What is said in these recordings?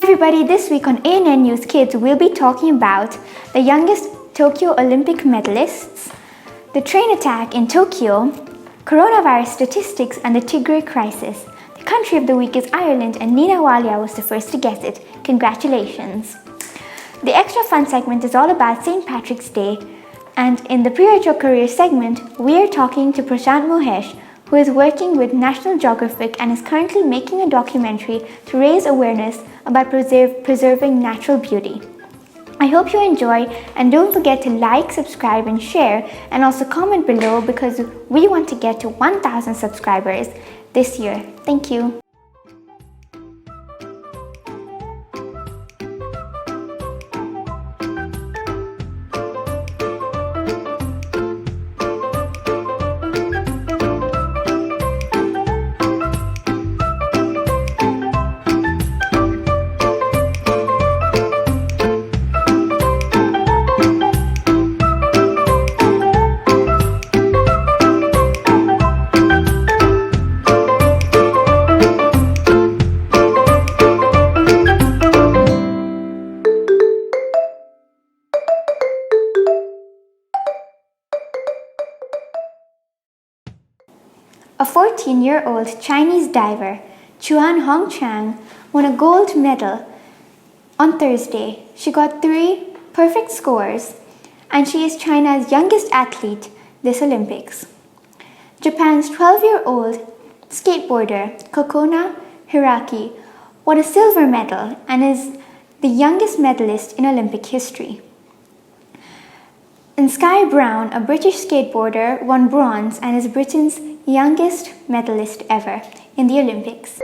Everybody, this week on ANN News Kids, we'll be talking about the youngest Tokyo Olympic medalists, the train attack in Tokyo, coronavirus statistics, and the Tigray crisis. The country of the week is Ireland, and Nina Walia was the first to guess it. Congratulations! The extra fun segment is all about St. Patrick's Day, and in the Pre-Retro Career segment, we are talking to Prashant Mohesh, who is working with National Geographic and is currently making a documentary to raise awareness about preserving natural beauty. I hope you enjoy, and don't forget to like, subscribe and share, and also comment below because we want to get to 1,000 subscribers this year. Thank you. A 14-year-old Chinese diver, Chuan Hongchang, won a gold medal on Thursday. She got 3 perfect scores, and she is China's youngest athlete this Olympics. Japan's 12-year-old skateboarder, Kokona Hiraki, won a silver medal and is the youngest medalist in Olympic history. And Sky Brown, a British skateboarder, won bronze and is Britain's youngest medalist ever in the Olympics.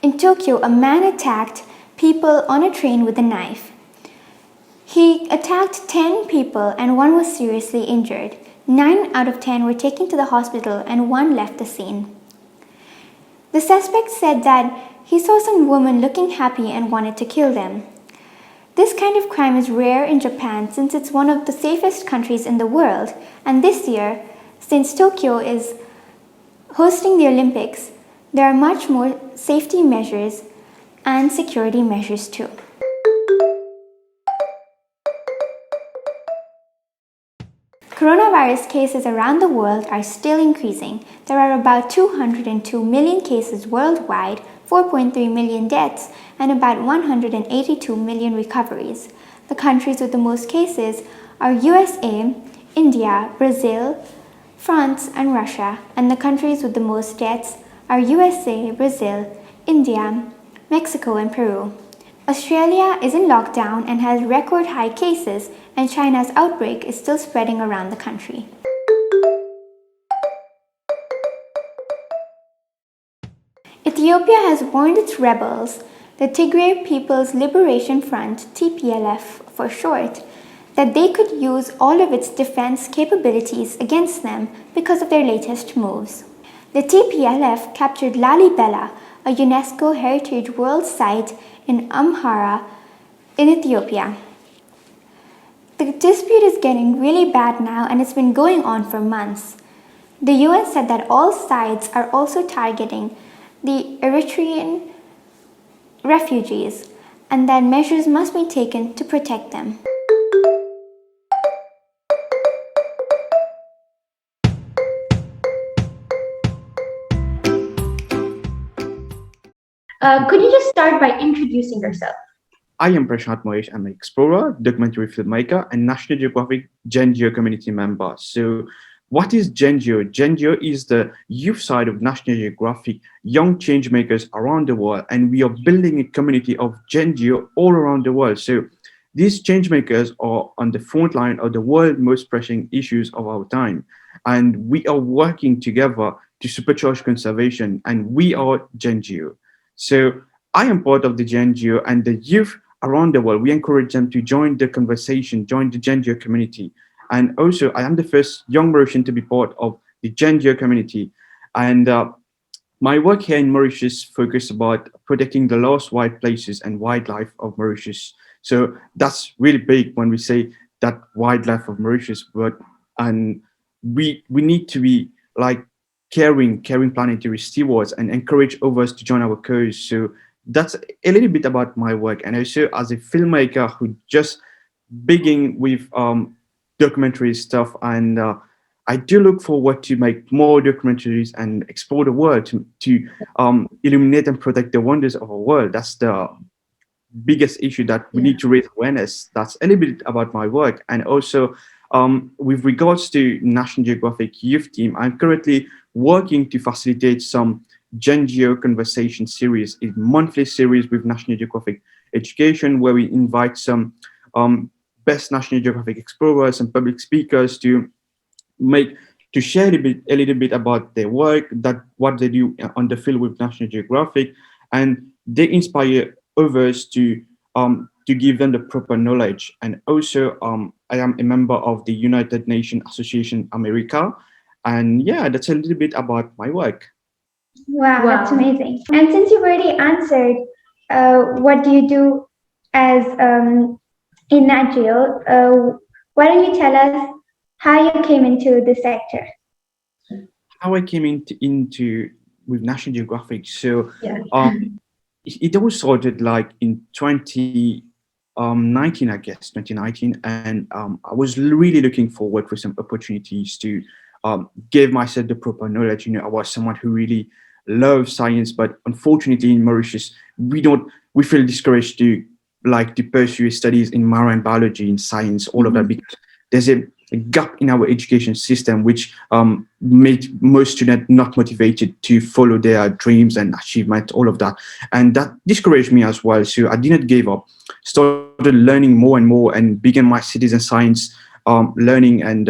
In Tokyo, a man attacked people on a train with a knife. He attacked 10 people and 1 was seriously injured. 9 out of 10 were taken to the hospital and 1 left the scene. The suspect said that he saw some women looking happy and wanted to kill them. This kind of crime is rare in Japan since it's one of the safest countries in the world, and this year, since Tokyo is hosting the Olympics, there are much more safety measures and security measures too. Coronavirus cases around the world are still increasing. There are about 202 million cases worldwide, 4.3 million deaths, and about 182 million recoveries. The countries with the most cases are USA, India, Brazil, France, and Russia, and the countries with the most deaths are USA, Brazil, India, Mexico, and Peru. Australia is in lockdown and has record high cases, and China's outbreak is still spreading around the country. Ethiopia has warned its rebels, the Tigray People's Liberation Front, TPLF for short, that they could use all of its defense capabilities against them because of their latest moves. The TPLF captured Lalibela, a UNESCO Heritage World Site in Amhara in Ethiopia. The dispute is getting really bad now, and it's been going on for months. The UN said that all sides are also targeting the Eritrean refugees and that measures must be taken to protect them. Could you just start by introducing yourself? I am Prashant Mohesh. I'm an explorer, documentary filmmaker, and National Geographic GenGeo community member. So what is GenGeo? GenGeo is the youth side of National Geographic young changemakers around the world, and we are building a community of GenGeo all around the world. So these changemakers are on the front line of the world's most pressing issues of our time, and we are working together to supercharge conservation, and we are GenGeo. So I am part of the GenGeo, and the youth around the world, we encourage them to join the conversation, join the GenGeo community. And also, I am the first young Mauritian to be part of the GenGeo community. And my work here in Mauritius focuses about protecting the lost wild places and wildlife of Mauritius. So that's really big when we say that wildlife of Mauritius, but and we need to be like caring planetary stewards and encourage others to join our cause. So that's a little bit about my work, and also as a filmmaker who just begin with documentary stuff, and I do look forward to make more documentaries and explore the world to illuminate and protect the wonders of our world. That's the biggest issue that we Yeah. need to raise awareness. That's a little bit about my work. And also, with regards to National Geographic Youth Team, I'm currently working to facilitate some Gen Geo conversation series, a monthly series with National Geographic Education, where we invite some um, best National Geographic explorers and public speakers make to share a little bit about their work, that what they do on the field with National Geographic, and they inspire others to give them the proper knowledge. And also, I am a member of the United Nations Association America, and yeah, that's a little bit about my work. Wow, that's Wow. amazing. And since you've already answered, what do you do as in Nat Geo? Why don't you tell us how you came into the sector? How I came into with National Geographic. So Yeah. it all started like in 2019, I guess, 2019. And I was really looking forward for some opportunities to give myself the proper knowledge. You know, I was someone who really loves science, but unfortunately in Mauritius, we feel discouraged to pursue studies in marine biology, in science, all of that, because there's a gap in our education system, which made most students not motivated to follow their dreams and achievement, all of that. And that discouraged me as well. So I didn't give up, started learning more and more, and began my citizen science learning, and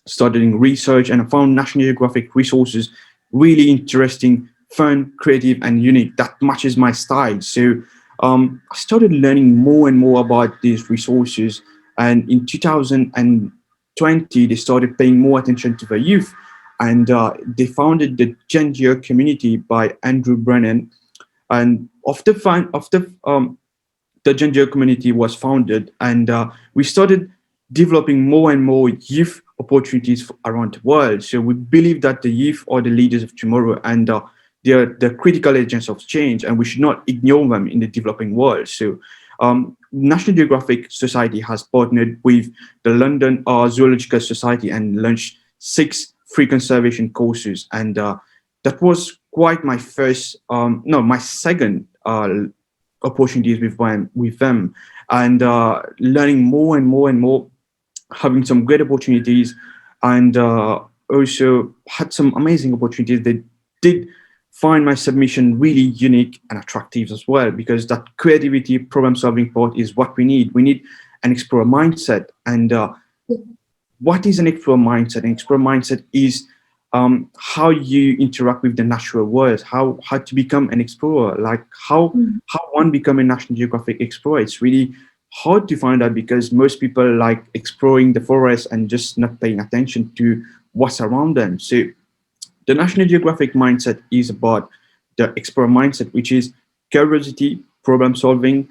started doing research, and I found National Geographic resources really interesting, fun, creative, and unique. That matches my style. So I started learning more and more about these resources. And in 2020, they started paying more attention to the youth. And they founded the Gen Geo community by Andrew Brennan. And after the Gen Geo community was founded, and we started developing more and more youth opportunities around the world. So we believe that the youth are the leaders of tomorrow, and they're the critical agents of change, and we should not ignore them in the developing world. So National Geographic Society has partnered with the London Zoological Society and launched 6 free conservation courses, and that was quite my first, no, my second opportunities with them, and learning more and more and more, having some great opportunities, and also had some amazing opportunities. They did find my submission really unique and attractive as well, because that creativity, problem solving part is what we need. We need an explorer mindset. And what is an explorer mindset? An explorer mindset is how you interact with the natural world, how to become an explorer, like how one become a National Geographic explorer. It's really hard to find out, because most people like exploring the forest and just not paying attention to what's around them. So the National Geographic mindset is about the explorer mindset, which is curiosity, problem solving,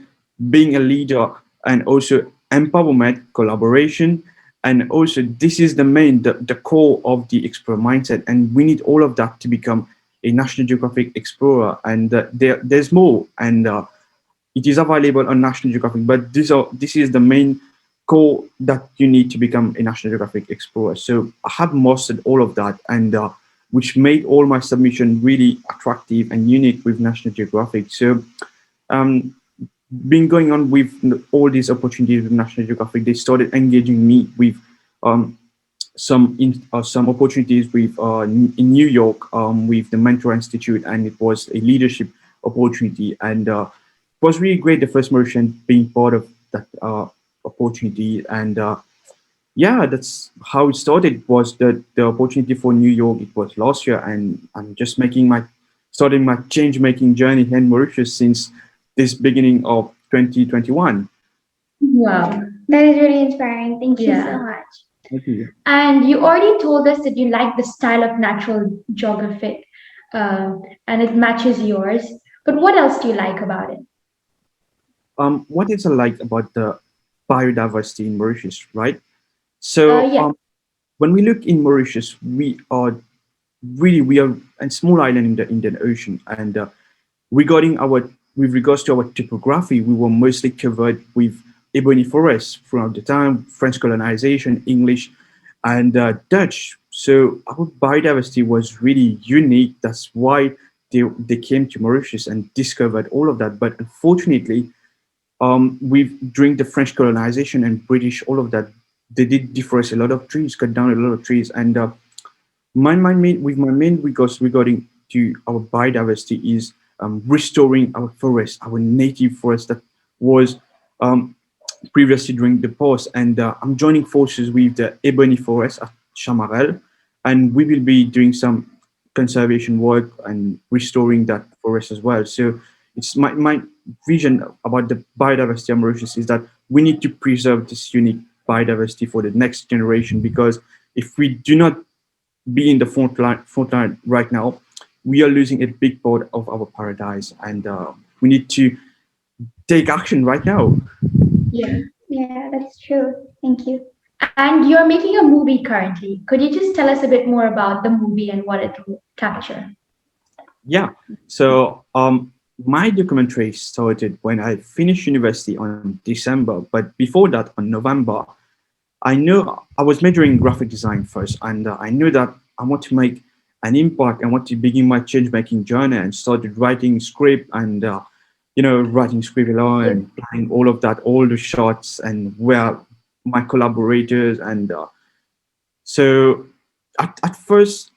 being a leader, and also empowerment, collaboration. And also, this is the core of the explorer mindset. And we need all of that to become a National Geographic explorer. And there's more. And it is available on National Geographic, but this is the main core that you need to become a National Geographic explorer. So I have mastered all of that, and which made all my submission really attractive and unique with National Geographic. So um, been going on with all these opportunities with National Geographic, they started engaging me with um, some opportunities with in New York with the Mentor Institute, and it was a leadership opportunity, and it was really great. The first Mauritian being part of that opportunity, and yeah, that's how it started. Was the opportunity for New York? It was last year, and I'm just starting my change making journey here in Mauritius since this beginning of 2021. Wow. That is really inspiring. Thank you so Yeah. much. Thank you. And you already told us that you like the style of natural geographic, and it matches yours. But what else do you like about it? What is I like about the biodiversity in Mauritius, right? So Yeah. when we look in Mauritius, we are really we are a small island in the Indian Ocean, and regarding our with regards to our topography, we were mostly covered with ebony forests throughout the time, French colonization, English, and Dutch. So our biodiversity was really unique. That's why they came to Mauritius and discovered all of that. But unfortunately, with during the French colonization and British, all of that, they did deforest a lot of trees, cut down a lot of trees, and my main regards regarding to our biodiversity is restoring our forest, our native forest that was um, previously during the past. And I'm joining forces with the ebony forest at Chamarel, and we will be doing some conservation work and restoring that forest as well. So it's my vision about the biodiversity of Mauritius is that we need to preserve this unique biodiversity for the next generation, because if we do not be in the front line right now, we are losing a big part of our paradise, and we need to take action right now. Yeah. Yeah, that's true. Thank you. And you're making a movie currently. Could you just tell us a bit more about the movie and what it will capture? Yeah. So my documentary started when I finished university on December, but before that, on November, I knew I was majoring in graphic design first, and I knew that I want to make an impact. I want to begin my change making journey, and started writing script and writing script along Yeah. and planning all of that, all the shots and where my collaborators and so at first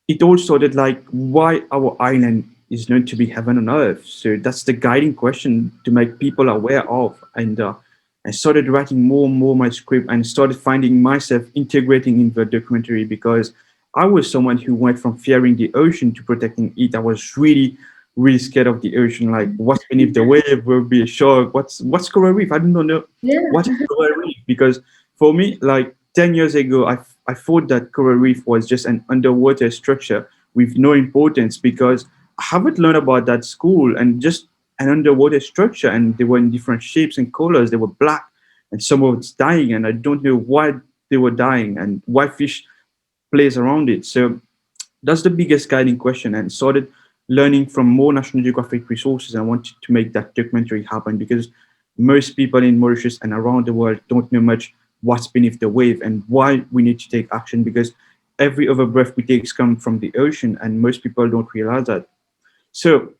it all started like why our island is known to be heaven on earth. So that's the guiding question to make people aware of. And I started writing more and more my script and started finding myself integrating in the documentary, because I was someone who went from fearing the ocean to protecting it. I was really, really scared of the ocean. Like, what's beneath the wave? Will be a shark? What's coral reef? I don't know Yeah. what is coral reef, because for me, like 10 years ago, I thought that coral reef was just an underwater structure with no importance, because I haven't learned about that school, and just an underwater structure, and they were in different shapes and colors. They were black, and some of it's dying, and I don't know why they were dying and why fish plays around it. So that's the biggest guiding question, and started learning from more National Geographic resources. I wanted to make that documentary happen, because most people in Mauritius and around the world don't know much what's beneath the wave and why we need to take action, because every other breath we take comes from the ocean, and most people don't realize that. So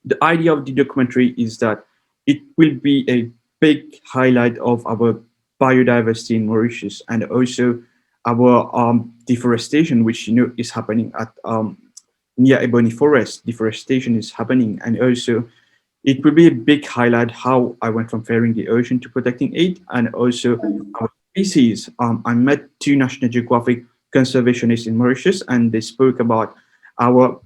the idea of the documentary is that it will be a big highlight of our biodiversity in Mauritius, and also our deforestation, which is happening at near Ebony Forest. Deforestation is happening, and also it will be a big highlight how I went from fearing the ocean to protecting it, and also our species. I met two National Geographic conservationists in Mauritius, and they spoke about our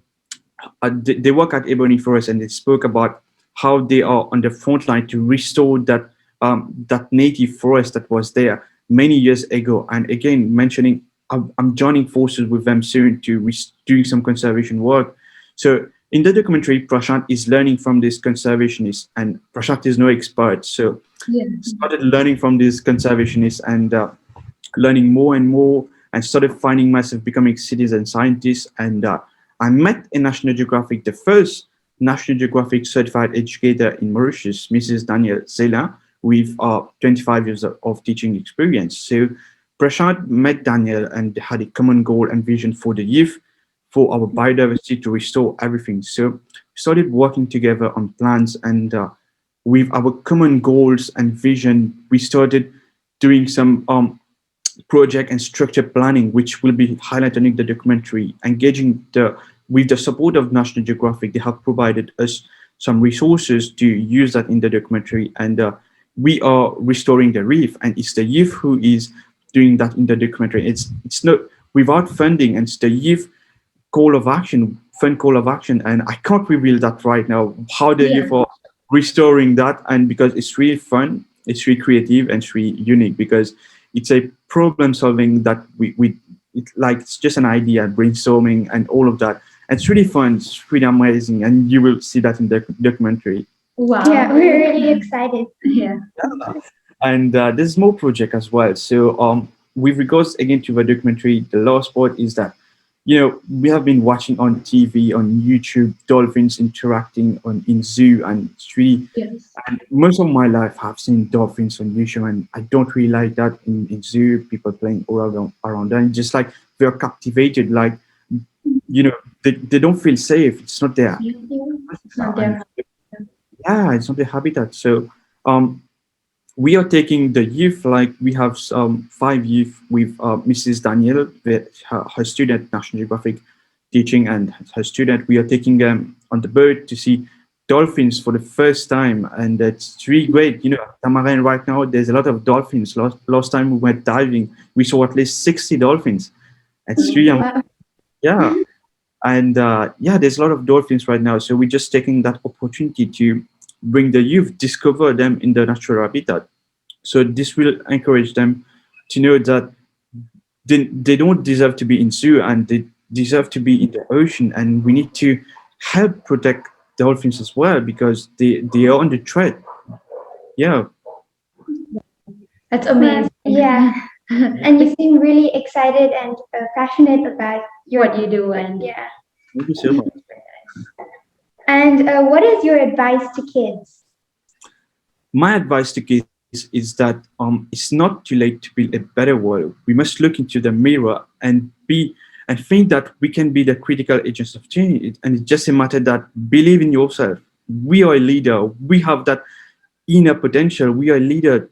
they work at Ebony Forest, and they spoke about how they are on the front line to restore that native forest that was there many years ago. And again, mentioning I'm joining forces with them soon to doing some conservation work. So in the documentary, Prashant is learning from this conservationist, and Prashant is no expert. So Yeah. started learning from these conservationists, and learning more and more, and started finding myself becoming citizen scientist. And I met in National Geographic, the first National Geographic certified educator in Mauritius, Mrs. Danielle Zela, with 25 years of teaching experience. So Prashant met Danielle and had a common goal and vision for the youth, for our biodiversity, to restore everything. So we started working together on plans, and with our common goals and vision, we started doing some project and structure planning, which will be highlighted in the documentary, engaging with the support of National Geographic. They have provided us some resources to use that in the documentary, and we are restoring the reef, and it's the youth who is doing that in the documentary. It's not without funding, and it's the youth call of action, fun call of action, and I can't reveal that right now. How the Yeah. youth are restoring that, and because it's really fun, it's really creative, and it's really unique, because it's a problem solving that it's just an idea, brainstorming, and all of that. And it's really fun, it's really amazing, and you will see that in the documentary. Wow. Yeah, we're really excited. Yeah. And there's more project as well. So with regards again to the documentary, the last part is that we have been watching on TV, on YouTube, dolphins interacting in zoo, and it's really, Yes. and most of my life I've seen dolphins on YouTube, and I don't really like that in zoo, people playing all around and just like they're captivated, like, they don't feel safe. It's not their It's not and there. yeah, it's not their habitat. So um we are taking the youth, like we have five youth with Mrs. Danielle, her student, National Geographic teaching, and her student. We are taking them on the boat to see dolphins for the first time, and it's really great. Tamarin right now, there's a lot of dolphins. Last time we went diving, we saw at least 60 dolphins. It's really, Wow. yeah. And yeah, there's a lot of dolphins right now. So we're just taking that opportunity to bring the youth, discover them in the natural habitat. So this will encourage them to know that they don't deserve to be in zoo, and they deserve to be in the ocean. And we need to help protect dolphins as well, because they are under threat. Yeah. That's amazing. Yeah. And you seem really excited and passionate about What you do and yeah. Thank you so much. And what is your advice to kids? My advice to kids is that it's not too late to build a better world. We must look into the mirror and think that we can be the critical agents of change. And it's just a matter that believe in yourself. We are a leader. We have that inner potential. We are leader.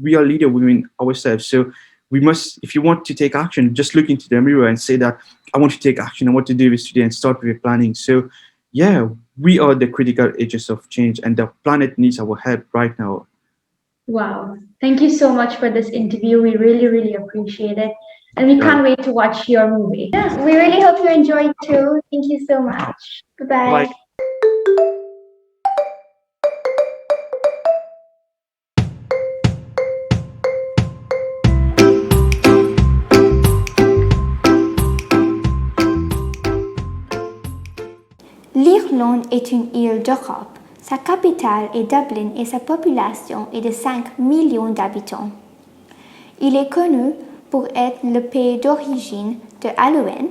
We are leader within ourselves. So we must, if you want to take action, just look into the mirror and say that I want to take action. I want to do this today, and start with planning. So yeah, we are the critical agents of change, and the planet needs our help right now. wow. Thank you so much for this interview. We really, really appreciate it. And we can't wait to watch your movie. Yeah, we really hope you enjoyed too. Thank you so much. Goodbye. Bye. L'Irlande est une île d'Europe. Sa capitale est Dublin et sa population est de 5 millions d'habitants. Il est connu pour être le pays d'origine de Halloween,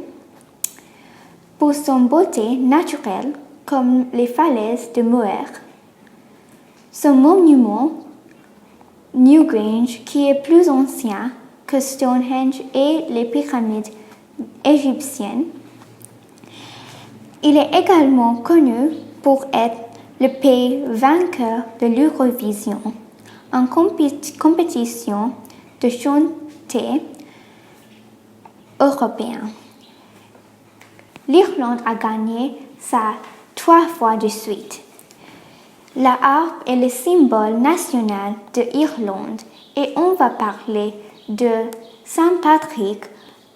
pour son beauté naturelle comme les falaises de Moher, son monument Newgrange qui est plus ancien que Stonehenge et les pyramides égyptiennes. Il est également connu pour être le pays vainqueur de l'Eurovision, en compétition de chanter européen. L'Irlande a gagné ça 3 fois de suite. La harpe est le symbole national de l'Irlande et on va parler de Saint Patrick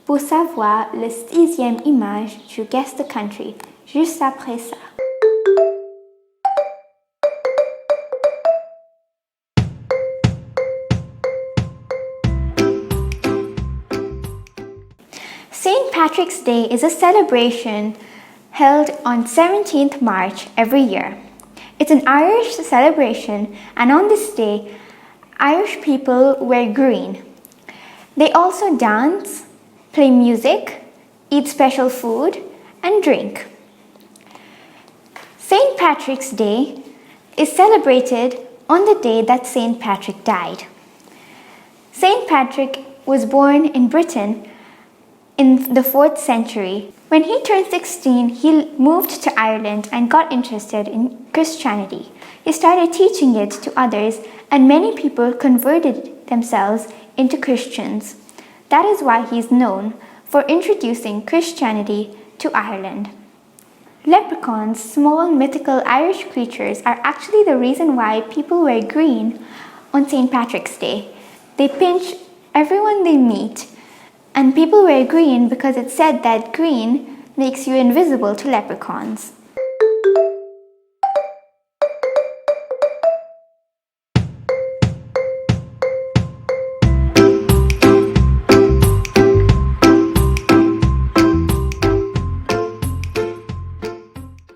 pour savoir la 6e image du Guess the Country, juste après ça. St. Patrick's Day is a celebration held on 17th March every year. It's an Irish celebration, and on this day, Irish people wear green. They also dance, play music, eat special food, and drink. St. Patrick's Day is celebrated on the day that St. Patrick died. St. Patrick was born in Britain in the 4th century. When he turned 16, he moved to Ireland and got interested in Christianity. He started teaching it to others, and many people converted themselves into Christians. That is why he is known for introducing Christianity to Ireland. Leprechauns, small mythical Irish creatures, are actually the reason why people wear green on St. Patrick's Day. They pinch everyone they meet, and people wear green because it's said that green makes you invisible to leprechauns.